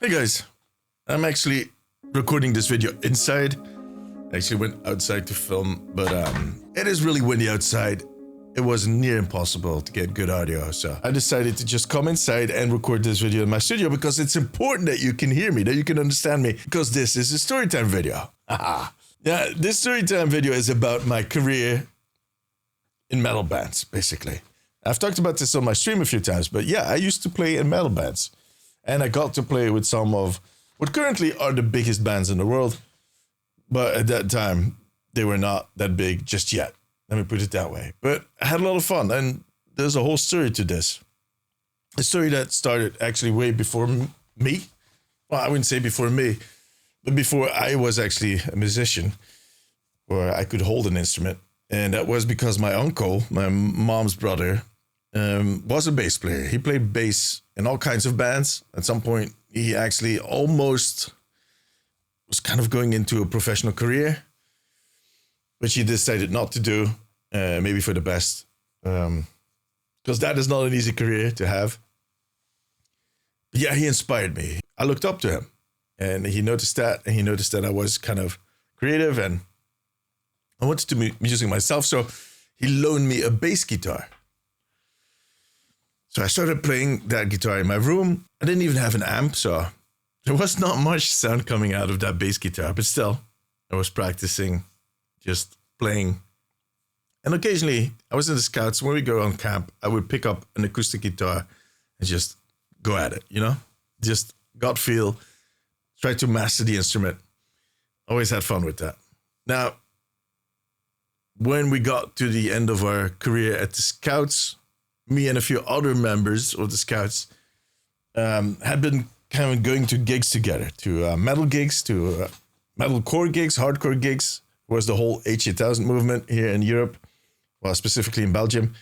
Hey guys, I'm actually recording this video inside. I actually went outside to film, but it is really windy outside. It was near impossible to get good audio, so I decided to just come inside and record this video in my studio because it's important that you can hear me, that you can understand me, because this is a storytime video. Yeah, this storytime video is about my career in metal bands, basically. I've talked about this on my stream a few times, but yeah, I used to play in metal bands. And I got to play with some of what currently are the biggest bands in the world. But at that time, they were not that big just yet. Let me put it that way. But I had a lot of fun. And there's a whole story to this. A story that started actually way before me. Well, I wouldn't say before me, but before I was actually a musician, or I could hold an instrument. And that was because my uncle, my mom's brother, was a bass player. He played bass in all kinds of bands. At some point, he actually almost was kind of going into a professional career, which he decided not to do, maybe for the best, because that is not an easy career to have. But yeah, he inspired me. I looked up to him, and he noticed that I was kind of creative, and I wanted to be music myself, so he loaned me a bass guitar. So I started playing that guitar in my room. I didn't even have an amp, so there was not much sound coming out of that bass guitar, but still, I was practicing, just playing. And occasionally, I was in the Scouts. When we go on camp, I would pick up an acoustic guitar and just go at it, you know? Just gut feel, try to master the instrument. Always had fun with that. Now, when we got to the end of our career at the Scouts, me and a few other members of the Scouts had been kind of going to gigs together, to metal gigs, to metalcore gigs, hardcore gigs. It was the whole H8000 movement here in Europe, well, specifically in Belgium.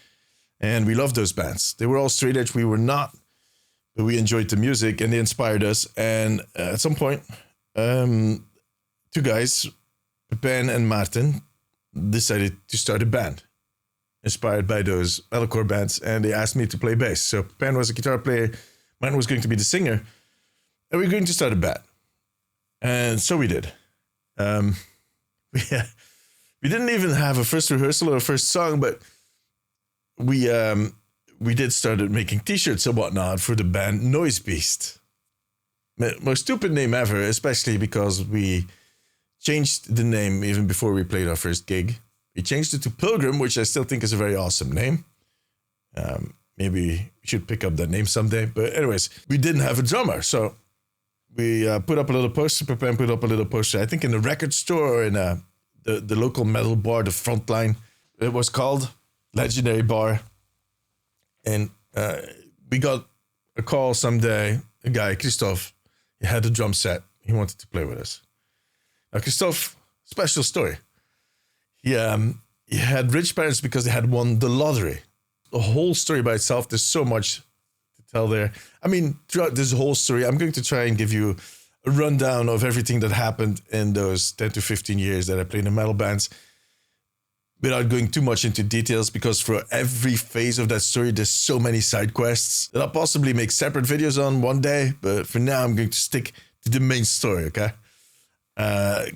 And we loved those bands. They were all straight edge, we were not, but we enjoyed the music and they inspired us. And at some point, two guys, Pepin and Maarten, decided to start a band inspired by those metalcore bands, and they asked me to play bass. So Pepin was a guitar player, Maarten was going to be the singer, and we were going to start a band. And so we did. We didn't even have a first rehearsal or a first song, but we did started making t-shirts and whatnot for the band Noise Beast. Most stupid name ever, especially because we changed the name even before we played our first gig. We changed it to Pilgrim, which I still think is a very awesome name. Maybe we should pick up that name someday. But anyways, we didn't have a drummer. So we put up a little poster. Pepin put up a little poster, I think in the record store or in the local metal bar, the Frontline. It was called Legendary Bar. And we got a call someday. A guy, Christophe, he had a drum set. He wanted to play with us. Now, Christophe, special story. He had rich parents because they had won the lottery. The whole story by itself, there's so much to tell there. I mean, throughout this whole story, I'm going to try and give you a rundown of everything that happened in those 10 to 15 years that I played in metal bands, without going too much into details, because for every phase of that story, there's so many side quests that I'll possibly make separate videos on one day, but for now, I'm going to stick to the main story, okay?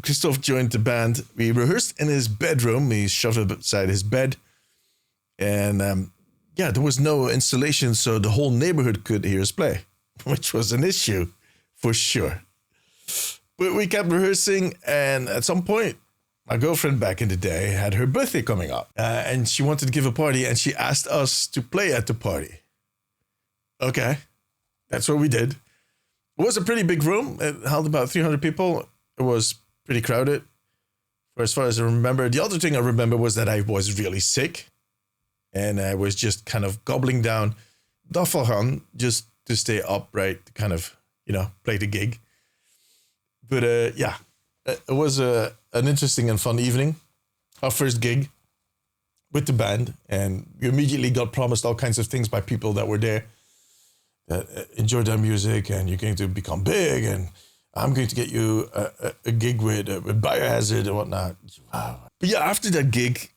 Christophe joined the band. We rehearsed in his bedroom. He shoved it beside his bed. And yeah, there was no installation, so the whole neighborhood could hear us play, which was an issue for sure. But we kept rehearsing, and at some point, my girlfriend back in the day had her birthday coming up. And she wanted to give a party, and she asked us to play at the party. Okay, that's what we did. It was a pretty big room. It held about 300 people. It was pretty crowded, for as far as I remember. The other thing I remember was that I was really sick, and I was just kind of gobbling down Daffelgan just to stay upright, to kind of, you know, play the gig. But yeah, it was an interesting and fun evening. Our first gig with the band, and we immediately got promised all kinds of things by people that were there that enjoyed our music, and you're going to become big, and I'm going to get you a gig with Biohazard and whatnot. Wow. But yeah, after that gig,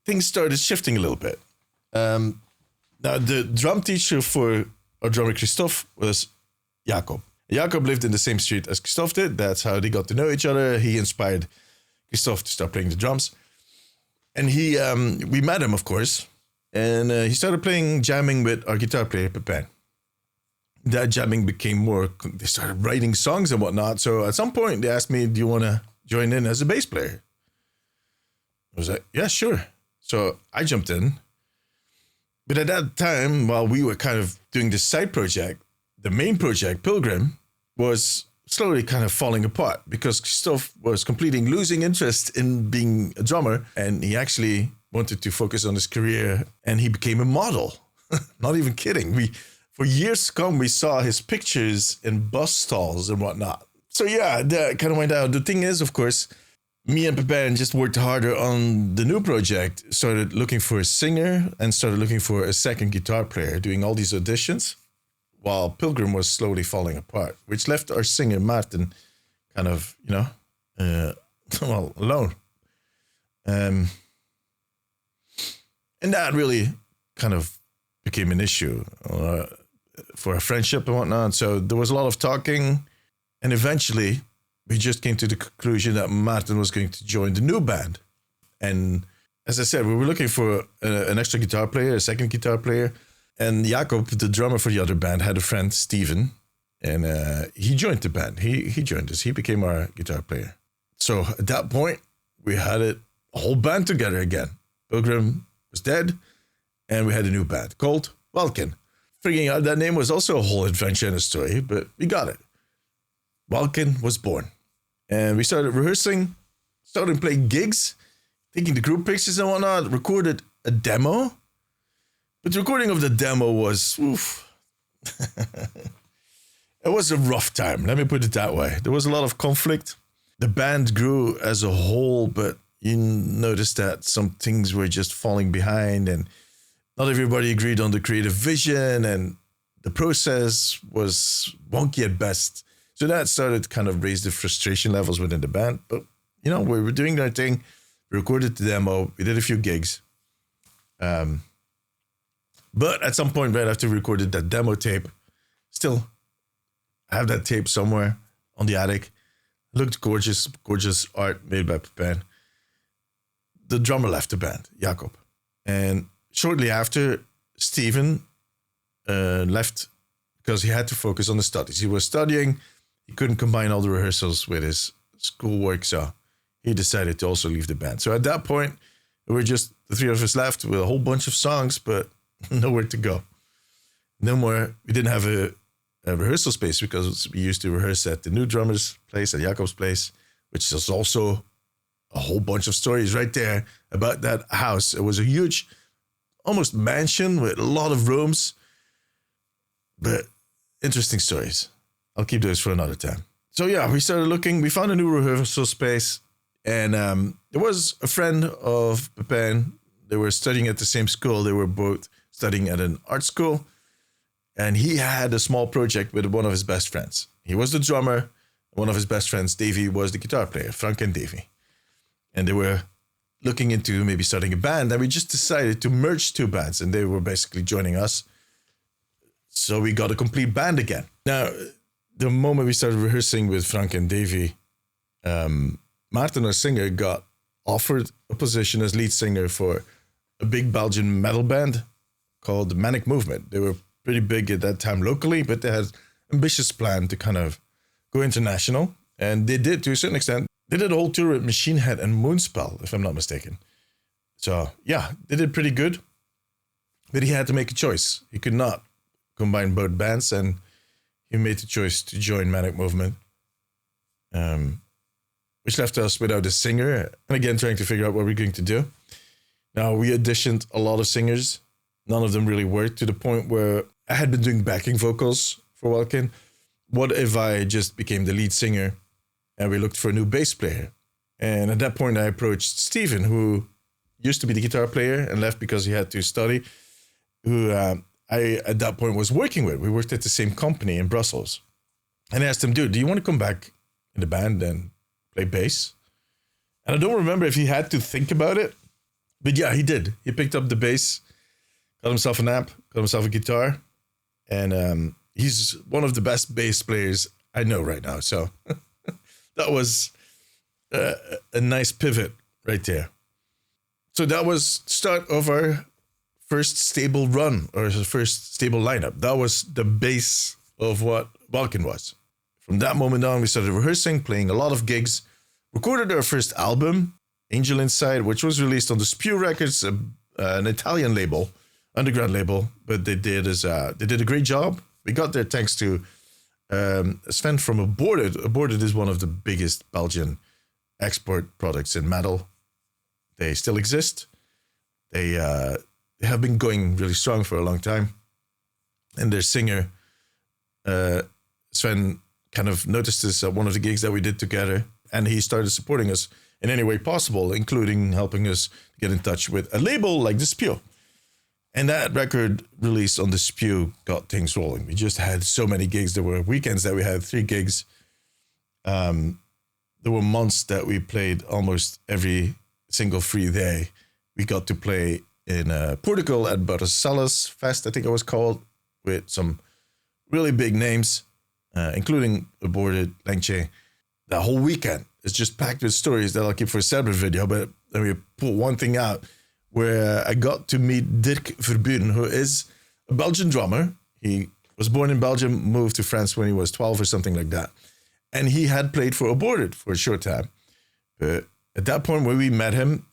things started shifting a little bit. Now, the drum teacher for our drummer Christophe was Jacob. Jacob lived in the same street as Christophe did. That's how they got to know each other. He inspired Christophe to start playing the drums. And we met him, of course. And he started jamming with our guitar player, Pepin. That jamming became more, they started writing songs and whatnot. So at some point they asked me, do you want to join in as a bass player? I was like, yeah, sure. So I jumped in. But at that time, while we were kind of doing this side project, the main project, Pilgrim, was slowly kind of falling apart because Christophe was completely losing interest in being a drummer, and he actually wanted to focus on his career, and he became a model. Not even kidding. For years to come, we saw his pictures in bus stalls and whatnot. So yeah, that kind of went out. The thing is, of course, me and Pepin just worked harder on the new project, started looking for a singer and started looking for a second guitar player, doing all these auditions, while Pilgrim was slowly falling apart, which left our singer, Maarten, kind of, alone. And that really kind of became an issue for our friendship and whatnot. So there was a lot of talking, and eventually we just came to the conclusion that Maarten was going to join the new band. And as I said, we were looking for an extra guitar player, a second guitar player. And Jacob, the drummer for the other band, had a friend, Steven, and he joined the band. He joined us. He became our guitar player. So at that point, we had a whole band together again. Pilgrim was dead, and we had a new band called Welkin. Figuring out that name was also a whole adventure and a story, but we got it. Welkin was born. And we started rehearsing, started playing gigs, taking the group pictures and whatnot, recorded a demo. But the recording of the demo was, it was a rough time, let me put it that way. There was a lot of conflict. The band grew as a whole, but you noticed that some things were just falling behind, and not everybody agreed on the creative vision, and the process was wonky at best. So that started to kind of raise the frustration levels within the band. But, we were doing our thing. We recorded the demo. We did a few gigs. But at some point, right after we recorded that demo tape, still have that tape somewhere on the attic. Looked gorgeous, gorgeous art made by Pepin. The drummer left the band, Jacob. And shortly after, Steven left because he had to focus on the studies. He was studying. He couldn't combine all the rehearsals with his schoolwork, so he decided to also leave the band. So at that point, we were just the three of us left with a whole bunch of songs, but nowhere to go. No more. We didn't have a rehearsal space because we used to rehearse at the new drummer's place, at Jacob's place, which is also a whole bunch of stories right there about that house. It was a huge, almost mansion with a lot of rooms, but interesting stories. I'll keep those for another time. So yeah, we started looking. We found a new rehearsal space, and there was a friend of Pepin. They were studying at the same school. They were both studying at an art school, and he had a small project with one of his best friends. He was the drummer. One of his best friends, Davy, was the guitar player, Frank and Davy. And they were looking into maybe starting a band, and we just decided to merge two bands, and they were basically joining us. So we got a complete band again. Now, the moment we started rehearsing with Frank and Davy, Maarten, our singer, got offered a position as lead singer for a big Belgian metal band called the Omnic Movement. They were pretty big at that time locally, but they had an ambitious plan to kind of go international. And they did, to a certain extent. They did a whole tour with Machine Head and Moonspell, if I'm not mistaken. So, yeah, they did pretty good. But he had to make a choice. He could not combine both bands, and he made the choice to join Omnic Movement, which left us without a singer, and again, trying to figure out what we're going to do. Now, we auditioned a lot of singers. None of them really worked, to the point where I had been doing backing vocals for Welkin. What if I just became the lead singer and we looked for a new bass player? And at that point, I approached Steven, who used to be the guitar player and left because he had to study, who I, at that point, was working with. We worked at the same company in Brussels. And I asked him, dude, do you want to come back in the band and play bass? And I don't remember if he had to think about it, but yeah, he did. He picked up the bass, got himself an amp, got himself a guitar, and he's one of the best bass players I know right now. So that was a nice pivot right there. So that was the start of our first stable run, or the first stable lineup. That was the base of what Welkin was. From that moment on, we started rehearsing, playing a lot of gigs, recorded our first album, Angel Inside, which was released on the Spew Records, an Italian label, underground label, but they did a great job. We got there thanks to Sven from Aborted. Aborted is one of the biggest Belgian export products in metal. They still exist. They have been going really strong for a long time. And their singer, Sven, kind of noticed this at one of the gigs that we did together. And he started supporting us in any way possible, including helping us get in touch with a label like The Spew. And that record release on The Spew got things rolling. We just had so many gigs. There were weekends that we had 3 gigs. There were months that we played almost every single free day. We got to play in Portugal at Barcelos Fest, I think it was called, with some really big names, including Aborted, Langche. The whole weekend is just packed with stories that I'll keep for a separate video, but let me pull one thing out where I got to meet Dirk Verburen, who is a Belgian drummer. He was born in Belgium, moved to France when he was 12 or something like that. And he had played for Aborted for a short time. But at that point when we met him,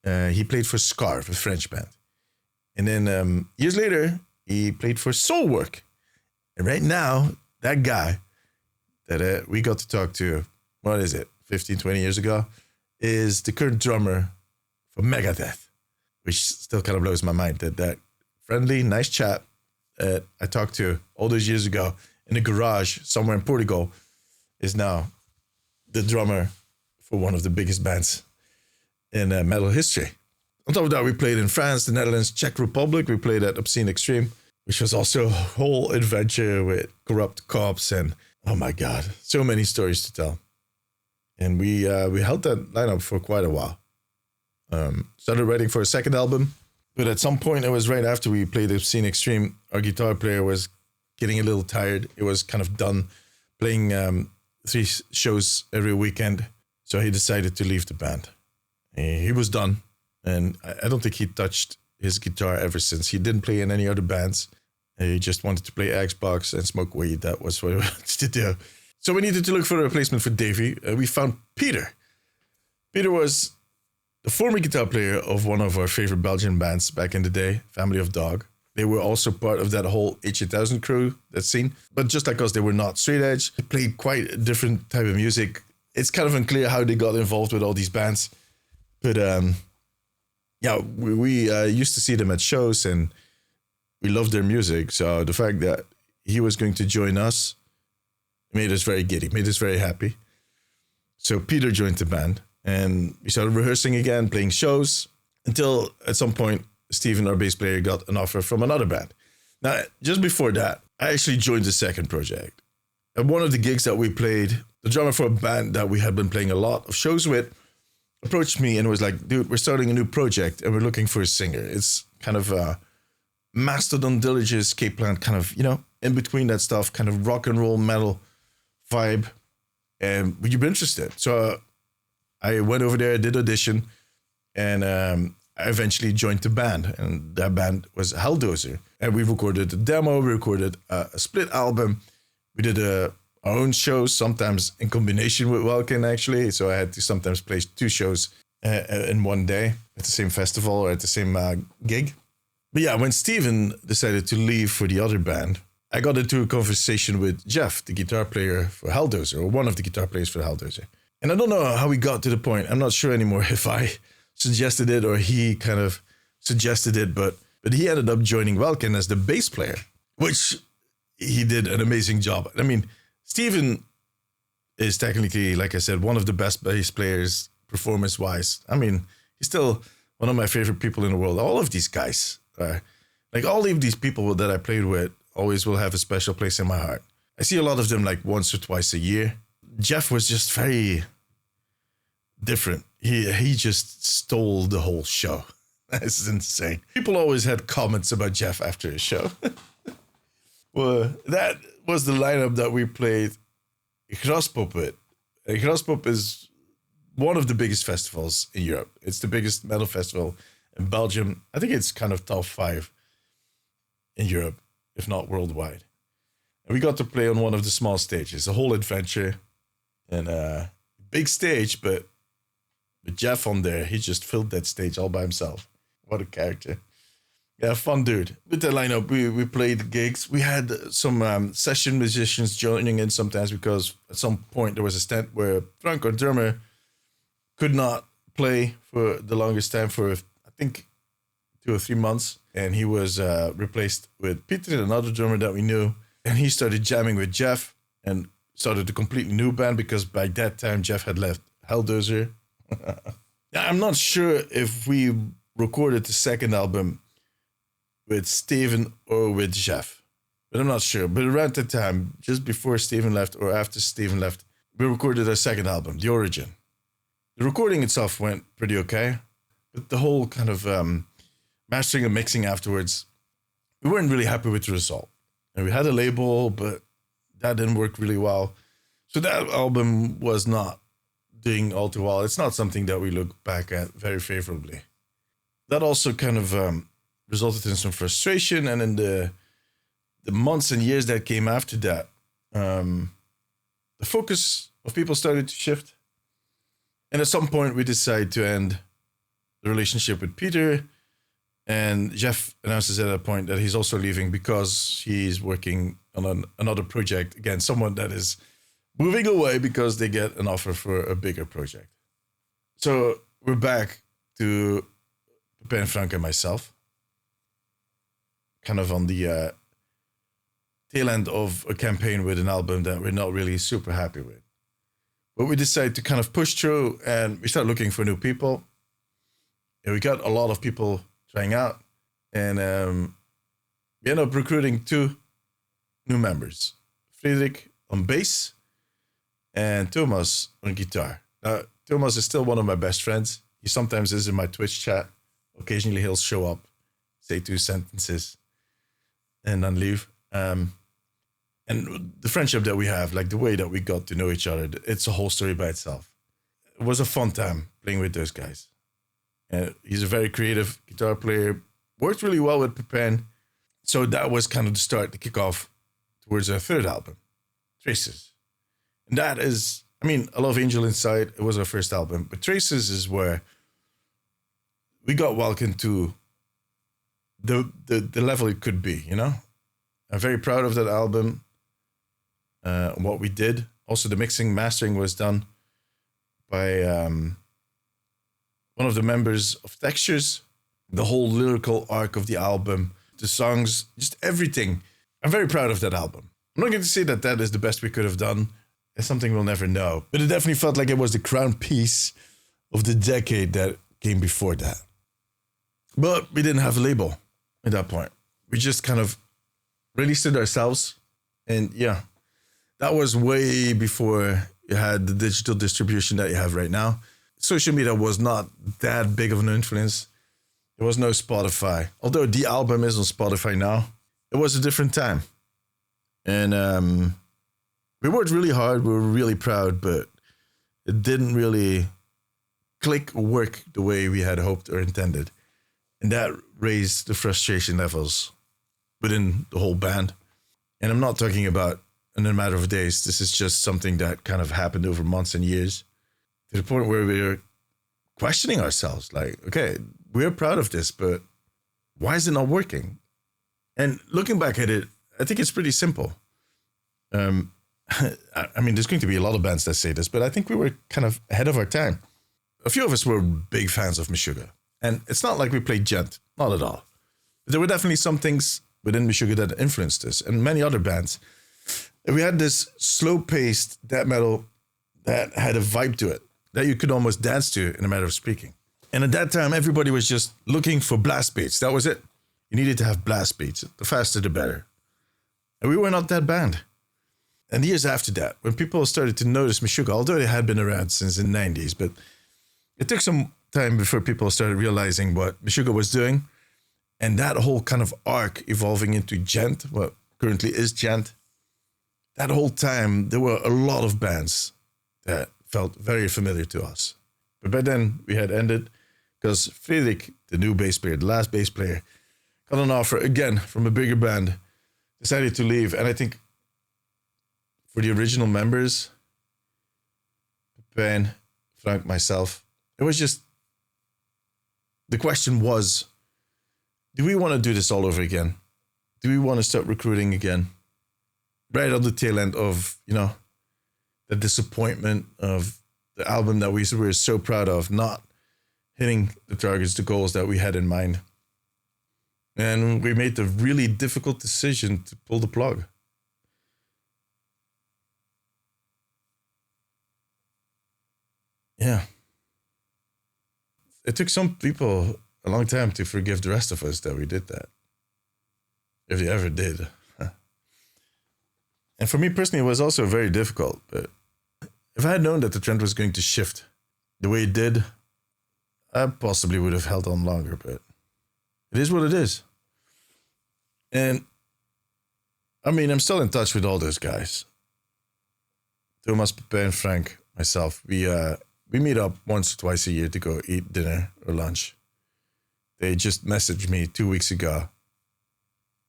he played for Scarf, a French band. And then years later, he played for Soulwork. And right now, that guy that we got to talk to, 15, 20 years ago, is the current drummer for Megadeth, which still kind of blows my mind that friendly, nice chap I talked to all those years ago in a garage somewhere in Portugal is now the drummer for one of the biggest bands in metal history. On top of that, we played in France, the Netherlands, Czech Republic. We played at Obscene Extreme, which was also a whole adventure with corrupt cops and, oh my God, so many stories to tell. And we held that lineup for quite a while. Started writing for a second album, but at some point, it was right after we played Obscene Extreme, our guitar player was getting a little tired. It was kind of done playing 3 shows every weekend, so he decided to leave the band. He was done, and I don't think he touched his guitar ever since. He didn't play in any other bands. He just wanted to play Xbox and smoke weed. That was what he wanted to do. So we needed to look for a replacement for Davey. We found Peter. Peter was the former guitar player of one of our favorite Belgian bands back in the day, Family of Dog. They were also part of that whole H8000 crew, that scene. But just like us, they were not straight edge. They played quite a different type of music. It's kind of unclear how they got involved with all these bands. But yeah, we used to see them at shows and we loved their music. So the fact that he was going to join us made us very giddy, made us very happy. So Peter joined the band and we started rehearsing again, playing shows until at some point, Steven, our bass player, got an offer from another band. Now, just before that, I actually joined the second project. At one of the gigs that we played, the drummer for a band that we had been playing a lot of shows with approached me and was like, dude, we're starting a new project and we're looking for a singer. It's kind of a Mastodon, Diligence, Cape Plant, kind of, in between that stuff, kind of rock and roll metal vibe. And would you be interested? So I went over there, did audition, and I eventually joined the band. And that band was Helldozer. And we recorded a demo, we recorded a split album. We did our own shows, sometimes in combination with Welkin, actually. So I had to sometimes play 2 shows in one day at the same festival or at the same gig. But yeah, when Steven decided to leave for the other band, I got into a conversation with Jeff, the guitar player for Helldozer, or one of the guitar players for Helldozer. And I don't know how we got to the point. I'm not sure anymore if I suggested it or he kind of suggested it, but he ended up joining Welkin as the bass player, which he did an amazing job. I mean, Steven is technically, like I said, one of the best bass players performance-wise. I mean, he's still one of my favorite people in the world. All of these guys, like all of these people that I played with, always will have a special place in my heart. I see a lot of them like once or twice a year. Jeff was just very different. He just stole the whole show. That's insane. People always had comments about Jeff after his show. Well, that was the lineup that we played Graspop with. Graspop is one of the biggest festivals in Europe. It's the biggest metal festival in Belgium. I think it's kind of top 5 in Europe, if not worldwide. And we got to play on one of the small stages, a whole adventure. And big stage, but with Jeff on there, he just filled that stage all by himself. What a character. Yeah, fun dude. With the lineup, we played gigs. We had some session musicians joining in sometimes because at some point there was a stint where Franco, drummer, could not play for the longest time for, I think, 2 or 3 months. And he was replaced with Peter, another drummer that we knew. And he started jamming with Jeff and started a completely new band because by that time Jeff had left Helldozer. I'm not sure if we recorded the second album with Steven or with Jeff, but I'm not sure. But around that time, just before Steven left or after Steven left, we recorded our second album, The Origin. The recording itself went pretty okay, but the whole kind of mastering and mixing afterwards, we weren't really happy with the result. And we had a label, but that didn't work really well. So that album was not doing all too well. It's not something that we look back at very favorably. That also kind of resulted in some frustration, and in the months and years that came after that, the focus of people started to shift. And at some point, we decided to end the relationship with Peter, and Jeff announces at that point that he's also leaving because he's working on another project. Again, someone that is moving away because they get an offer for a bigger project. So we're back to Pepe and Frank and myself, kind of on the tail end of a campaign with an album that we're not really super happy with. But we decided to kind of push through, and we started looking for new people. And we got a lot of people trying out, and we ended up recruiting 2 new members, Friedrich on bass and Thomas on guitar. Now, Thomas is still one of my best friends. He sometimes is in my Twitch chat. Occasionally he'll show up, say 2 sentences, and then leave. And the friendship that we have, like the way that we got to know each other, it's a whole story by itself. It was a fun time playing with those guys. And he's a very creative guitar player, worked really well with Pepin. So that was kind of the start, the kickoff towards our third album, Traces. And that is, I mean, I love Angel Inside. It was our first album, but Traces is where we got Welkin to the level it could be, you know? I'm very proud of that album, what we did. Also, the mixing, mastering was done by one of the members of Textures. The whole lyrical arc of the album, the songs, just everything. I'm very proud of that album. I'm not going to say that that is the best we could have done. It's something we'll never know. But it definitely felt like it was the crown piece of the decade that came before that. But we didn't have a label at that point. We just kind of released it ourselves. And yeah, that was way before you had the digital distribution that you have right now. Social media was not that big of an influence. There was no Spotify. Although the album is on Spotify now, it was a different time. And we worked really hard. We were really proud, but it didn't really click or work the way we had hoped or intended. And that raised the frustration levels within the whole band. And I'm not talking about in a matter of days. This is just something that kind of happened over months and years, to the point where we were questioning ourselves. Like, okay, we're proud of this, but why is it not working? And looking back at it, I think it's pretty simple. I mean, there's going to be a lot of bands that say this, but I think we were kind of ahead of our time. A few of us were big fans of Meshuggah. And it's not like we played gent, not at all. But there were definitely some things within Meshuggah that influenced us, and many other bands. And we had this slow-paced death metal that had a vibe to it, that you could almost dance to, in a matter of speaking. And at that time, everybody was just looking for blast beats. That was it. You needed to have blast beats. The faster, the better. And we were not that band. And years after that, when people started to notice Meshuggah, although they had been around since the 90s, but it took some time before people started realizing what Meshuggah was doing. And that whole kind of arc evolving into gent, what currently is Chant. That whole time, there were a lot of bands that felt very familiar to us. But by then, we had ended because Fredrik, the new bass player, the last bass player, got an offer again from a bigger band, decided to leave. And I think for the original members, Ben, Frank, myself, it was just, the question was, do we want to do this all over again? Do we want to start recruiting again? Right on the tail end of, the disappointment of the album that we were so proud of, not hitting the targets, the goals that we had in mind. And we made the really difficult decision to pull the plug. Yeah. It took some people a long time to forgive the rest of us that we did that. If they ever did. And for me personally, it was also very difficult. But if I had known that the trend was going to shift the way it did, I possibly would have held on longer. But it is what it is. And I mean, I'm still in touch with all those guys. Thomas, Pepe, and Frank, myself. We meet up once or twice a year to go eat dinner or lunch. They just messaged me 2 weeks ago.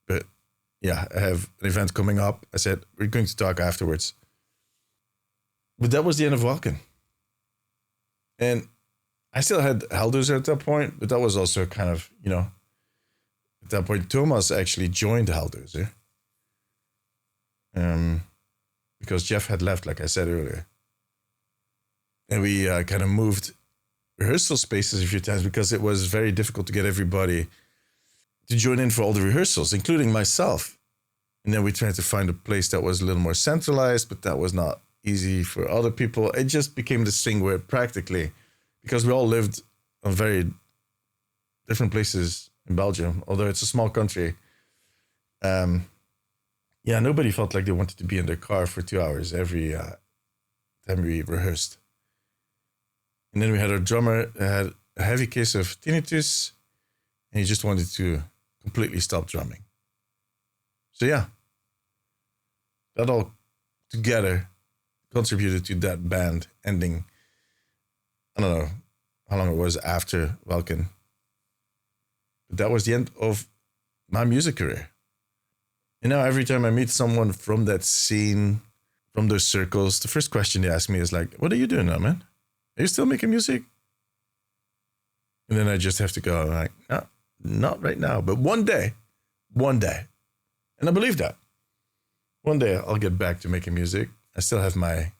But yeah, I have an event coming up. I said, we're going to talk afterwards. But that was the end of Welkin. And I still had Helderzer at that point, but that was also kind of, at that point, Thomas actually joined Helderzer. Because Jeff had left, like I said earlier. And we kind of moved rehearsal spaces a few times because it was very difficult to get everybody to join in for all the rehearsals, including myself. And then we tried to find a place that was a little more centralized, but that was not easy for other people. It just became this thing where practically, because we all lived on very different places in Belgium, although it's a small country, nobody felt like they wanted to be in their car for 2 hours every time we rehearsed. And then we had our drummer that had a heavy case of tinnitus, and he just wanted to completely stop drumming. So yeah, that all together contributed to that band ending. I don't know how long it was after Welkin. But that was the end of my music career. And now every time I meet someone from that scene, from those circles, the first question they ask me is like, what are you doing now, man? Are you still making music? And then I just have to go like, no, not right now, but one day. And I believe that. One day I'll get back to making music. I still have my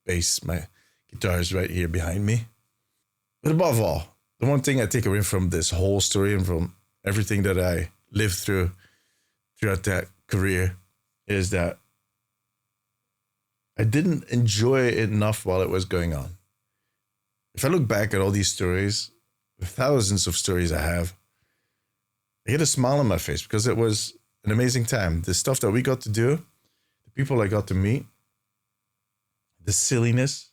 bass, my guitars right here behind me. But above all, the one thing I take away from this whole story and from everything that I lived throughout that career is that I didn't enjoy it enough while it was going on. If I look back at all these stories, the thousands of stories I have, I get a smile on my face because it was an amazing time. The stuff that we got to do, the people I got to meet, the silliness,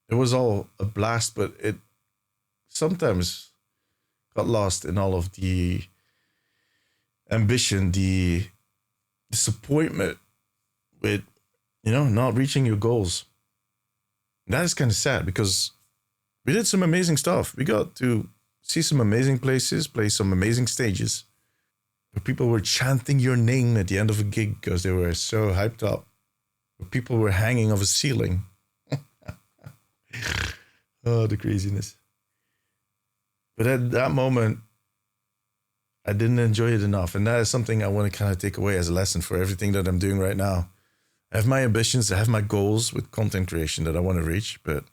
it was all a blast, but it sometimes got lost in all of the ambition, the disappointment with, not reaching your goals. That is kind of sad because we did some amazing stuff. We got to see some amazing places, play some amazing stages where people were chanting your name at the end of a gig because they were so hyped up. Where people were hanging off a ceiling. Oh, the craziness. But at that moment, I didn't enjoy it enough. And that is something I want to kind of take away as a lesson for everything that I'm doing right now. I have my ambitions, I have my goals with content creation that I want to reach, but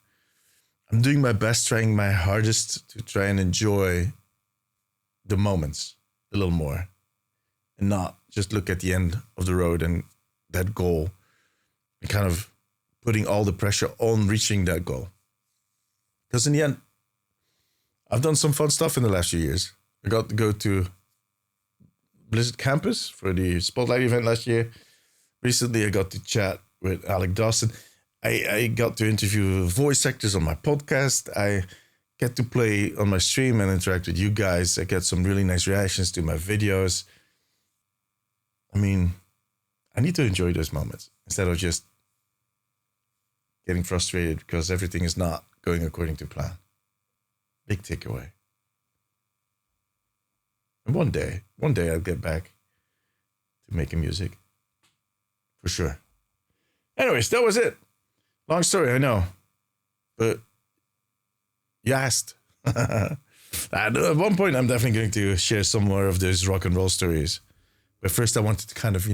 I'm doing my best, trying my hardest to try and enjoy the moments a little more and not just look at the end of the road and that goal and kind of putting all the pressure on reaching that goal. Because in the end, I've done some fun stuff in the last few years. I got to go to Blizzard Campus for the Spotlight event last year. Recently, I got to chat with Alec Dawson. I got to interview voice actors on my podcast. I get to play on my stream and interact with you guys. I get some really nice reactions to my videos. I mean, I need to enjoy those moments instead of just getting frustrated because everything is not going according to plan. Big takeaway. And one day I'll get back to making music. For sure. Anyways, that was it. Long story, I know. But you asked. At one point, I'm definitely going to share some more of those rock and roll stories. But first, I wanted to kind of,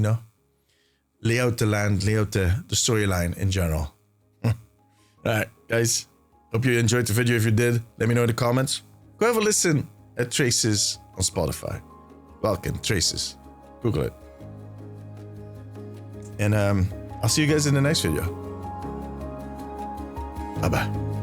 lay out the land, lay out the storyline in general. All right, guys. Hope you enjoyed the video. If you did, let me know in the comments. Go have a listen at Traces on Spotify. Welkin, Traces. Google it. And I'll see you guys in the next video. Bye-bye.